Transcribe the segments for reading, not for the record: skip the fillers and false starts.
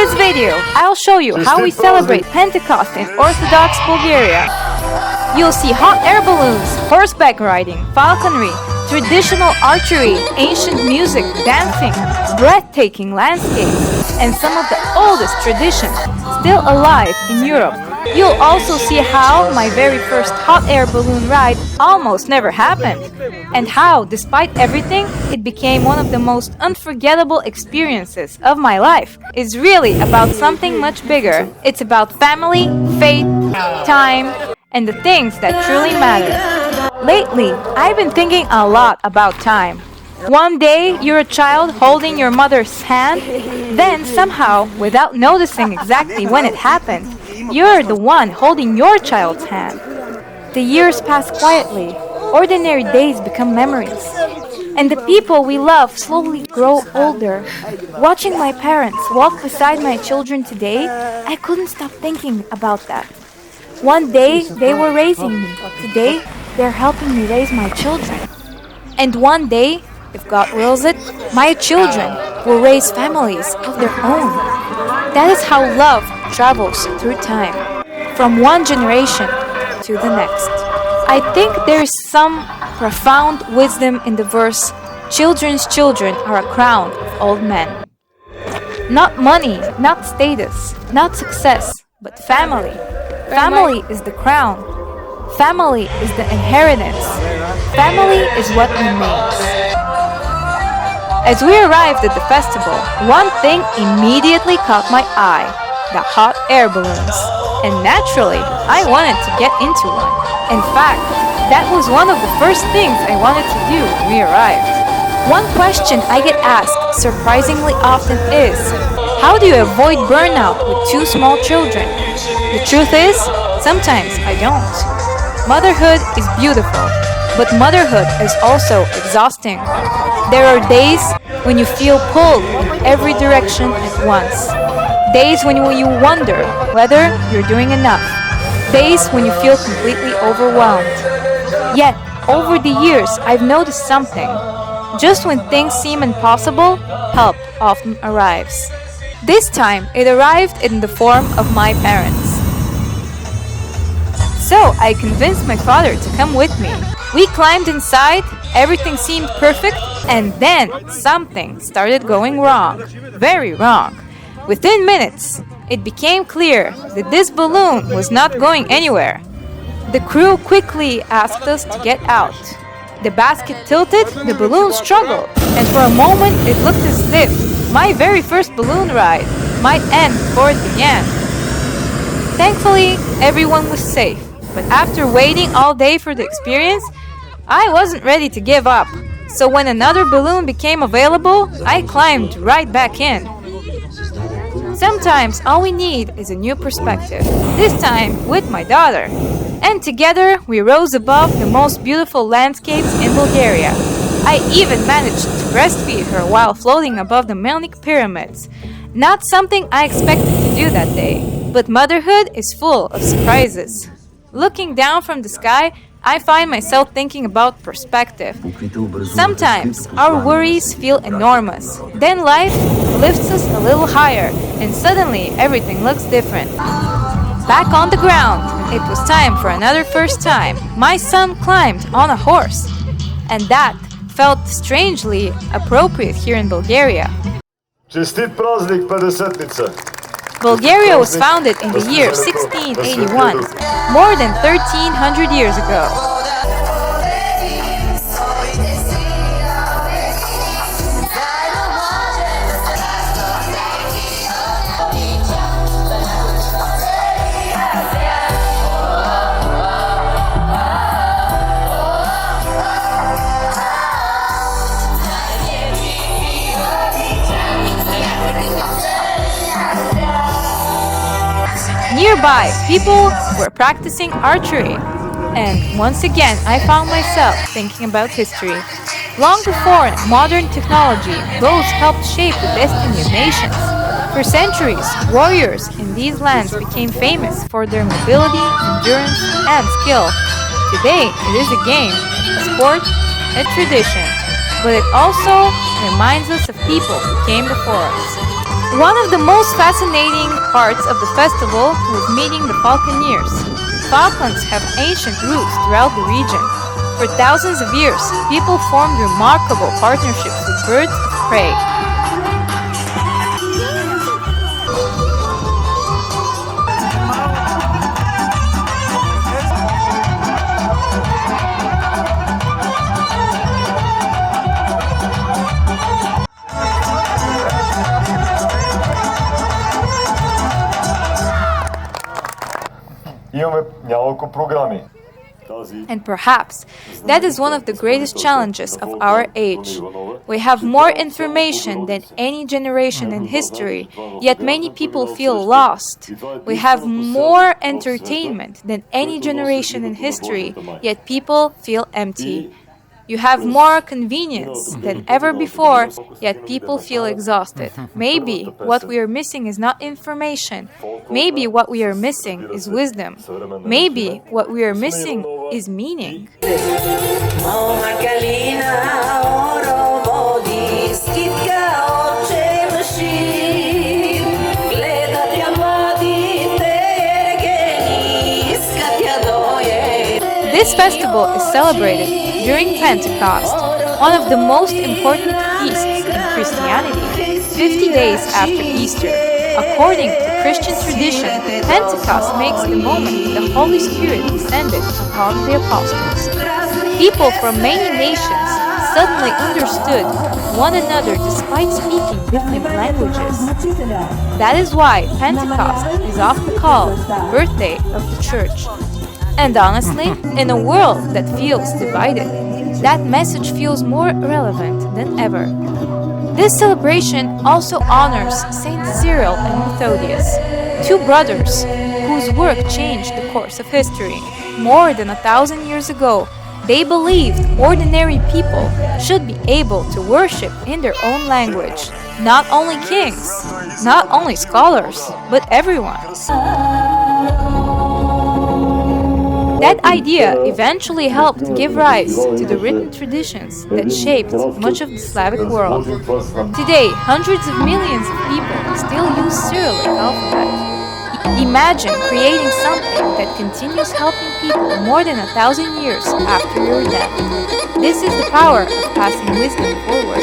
this video, I'll show you how we celebrate Pentecost in Orthodox Bulgaria. You'll see hot air balloons, horseback riding, falconry, traditional archery, ancient music, dancing, breathtaking landscapes, and some of the oldest traditions still alive in Europe. You'll also see how my very first hot air balloon ride almost never happened, and how, despite everything, it became one of the most unforgettable experiences of my life. It's really about something much bigger. It's about family, faith, time, and the things that truly matter. Lately, I've been thinking a lot about time. One day, you're a child holding your mother's hand, then somehow, without noticing exactly when it happened, you're the one holding your child's hand. The years pass quietly, ordinary days become memories, and the people we love slowly grow older. Watching my parents walk beside my children today, I couldn't stop thinking about that. One day, they were raising me. Today, they're helping me raise my children. And one day, if God wills it, my children will raise families of their own. That is how love travels through time, from one generation to the next. I think there is some profound wisdom in the verse, "Children's children are a crown of old men." Not money, not status, not success, but family. Family is the crown. Family is the inheritance. Family is what remains. As we arrived at the festival, one thing immediately caught my eye: the hot air balloons. And naturally, I wanted to get into one. In fact, that was one of the first things I wanted to do when we arrived. One question I get asked surprisingly often is, how do you avoid burnout with two small children? The truth is, sometimes I don't. Motherhood is beautiful, but motherhood is also exhausting. There are days when you feel pulled in every direction at once. Days when you wonder whether you're doing enough. Days when you feel completely overwhelmed. Yet, over the years, I've noticed something. Just when things seem impossible, help often arrives. This time, it arrived in the form of my parents. So, I convinced my father to come with me. We climbed inside, everything seemed perfect, and then something started going wrong. Very wrong. Within minutes, it became clear that this balloon was not going anywhere. The crew quickly asked us to get out. The basket tilted, the balloon struggled, and for a moment it looked as if my very first balloon ride might end before it began. Thankfully, everyone was safe, but after waiting all day for the experience, I wasn't ready to give up. So when another balloon became available, I climbed right back in. Sometimes all we need is a new perspective, this time with my daughter. And together we rose above the most beautiful landscapes in Bulgaria. I even managed to breastfeed her while floating above the Melnik pyramids. Not something I expected to do that day, but motherhood is full of surprises. Looking down from the sky, I find myself thinking about perspective. Sometimes our worries feel enormous. Then life lifts us a little higher, and suddenly everything looks different. Back on the ground, it was time for another first time. My son climbed on a horse, and that felt strangely appropriate here in Bulgaria. Честит празник 50-ница! Bulgaria was founded in the year 1681, more than 1300 years ago. Nearby, people were practicing archery. And once again, I found myself thinking about history. Long before modern technology, bows helped shape the destiny of nations. For centuries, warriors in these lands became famous for their mobility, endurance, and skill. Today, it is a game, a sport, a tradition, but it also reminds us of people who came before us. One of the most fascinating parts of the festival was meeting the falconeers. Falcons have ancient roots throughout the region. For thousands of years, people formed remarkable partnerships with birds of prey. Имаме няколко програми. And perhaps that is one of the greatest challenges of our age. We have more information than any generation in history, yet many people feel lost. We have more entertainment than any generation in history, yet people feel empty. You have more convenience than ever before, yet people feel exhausted. Maybe what we are missing is not information. Maybe what we are missing is wisdom. Maybe what we are missing is meaning. This festival is celebrated during Pentecost, one of the most important feasts in Christianity, 50 days after Easter. According to Christian tradition, Pentecost makes the moment the Holy Spirit descended upon the apostles. People from many nations suddenly understood one another despite speaking different languages. That is why Pentecost is often called the birthday of the Church. And honestly, in a world that feels divided, that message feels more relevant than ever. This celebration also honors Saint Cyril and Methodius, two brothers whose work changed the course of history. More than 1,000 years ago, they believed ordinary people should be able to worship in their own language. Not only kings, not only scholars, but everyone. That idea eventually helped give rise to the written traditions that shaped much of the Slavic world. Today, hundreds of millions of people still use Cyrillic alphabet. Imagine creating something that continues helping people more than 1,000 years after your death. This is the power of passing wisdom forward.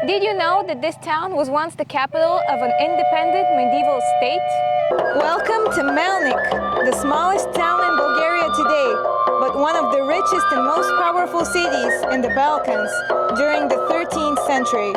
Did you know that this town was once the capital of an independent medieval state? Welcome to Melnik, the smallest town in Bulgaria today, but one of the richest and most powerful cities in the Balkans during the 13th century.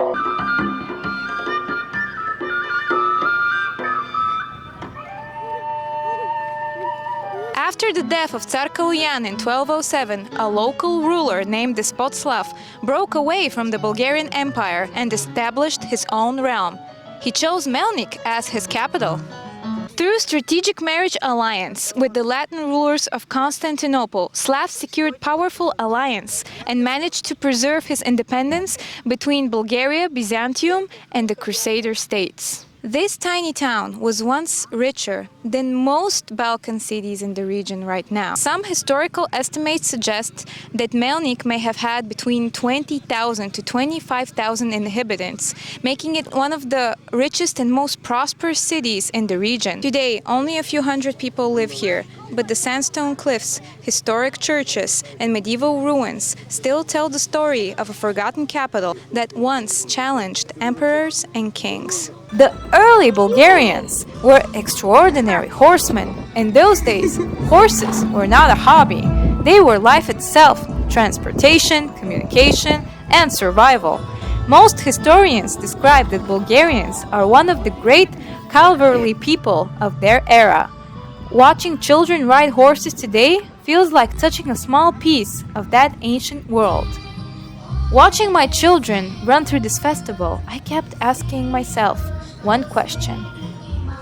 After the death of Tsar Kaloyan in 1207, a local ruler named Desposlav broke away from the Bulgarian Empire and established his own realm. He chose Melnik as his capital. Through strategic marriage alliance with the Latin rulers of Constantinople, Slav secured powerful alliance and managed to preserve his independence between Bulgaria, Byzantium, and the Crusader states. This tiny town was once richer than most Balkan cities in the region right now. Some historical estimates suggest that Melnik may have had between 20,000 to 25,000 inhabitants, making it one of the richest and most prosperous cities in the region. Today, only a few hundred people live here, but the sandstone cliffs, historic churches, and medieval ruins still tell the story of a forgotten capital that once challenged emperors and kings. The early Bulgarians were extraordinary horsemen. In those days, horses were not a hobby. They were life itself, transportation, communication, and survival. Most historians describe that Bulgarians are one of the great cavalry people of their era. Watching children ride horses today feels like touching a small piece of that ancient world. Watching my children run through this festival, I kept asking myself one question.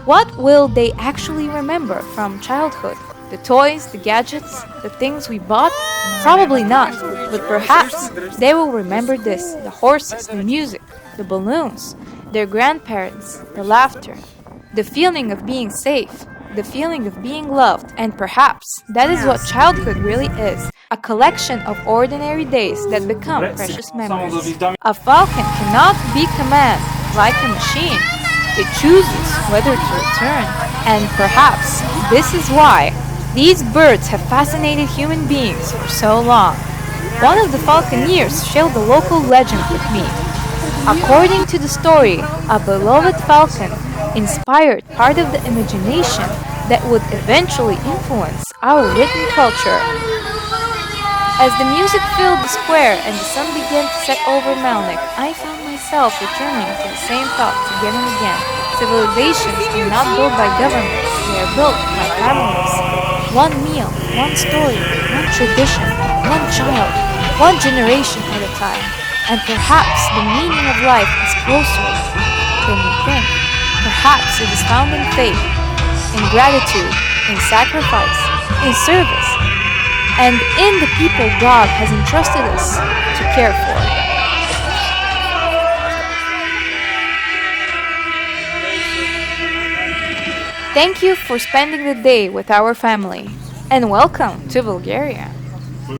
What will they actually remember from childhood? The toys, the gadgets, the things we bought? Probably not, but perhaps they will remember this, the horses, the music, the balloons, their grandparents, the laughter, the feeling of being safe, the feeling of being loved, and perhaps that is what childhood really is, a collection of ordinary days that become precious memories. A falcon cannot be commanded like a machine. It chooses whether to return, and perhaps this is why these birds have fascinated human beings for so long. One of the falconeers shared the local legend with me. According to the story, a beloved falcon inspired part of the imagination that would eventually influence our written culture. As the music filled the square and the sun began to set over Melnik, I found myself returning to the same thoughts again and again. Civilizations are not built by governments, they are built by families. One meal, one story, one tradition, one child, one generation at a time. And perhaps the meaning of life is closer than we think. Perhaps it is found in faith, in gratitude, in sacrifice, in service, and in the people God has entrusted us to care for. Thank you for spending the day with our family, and welcome to Bulgaria.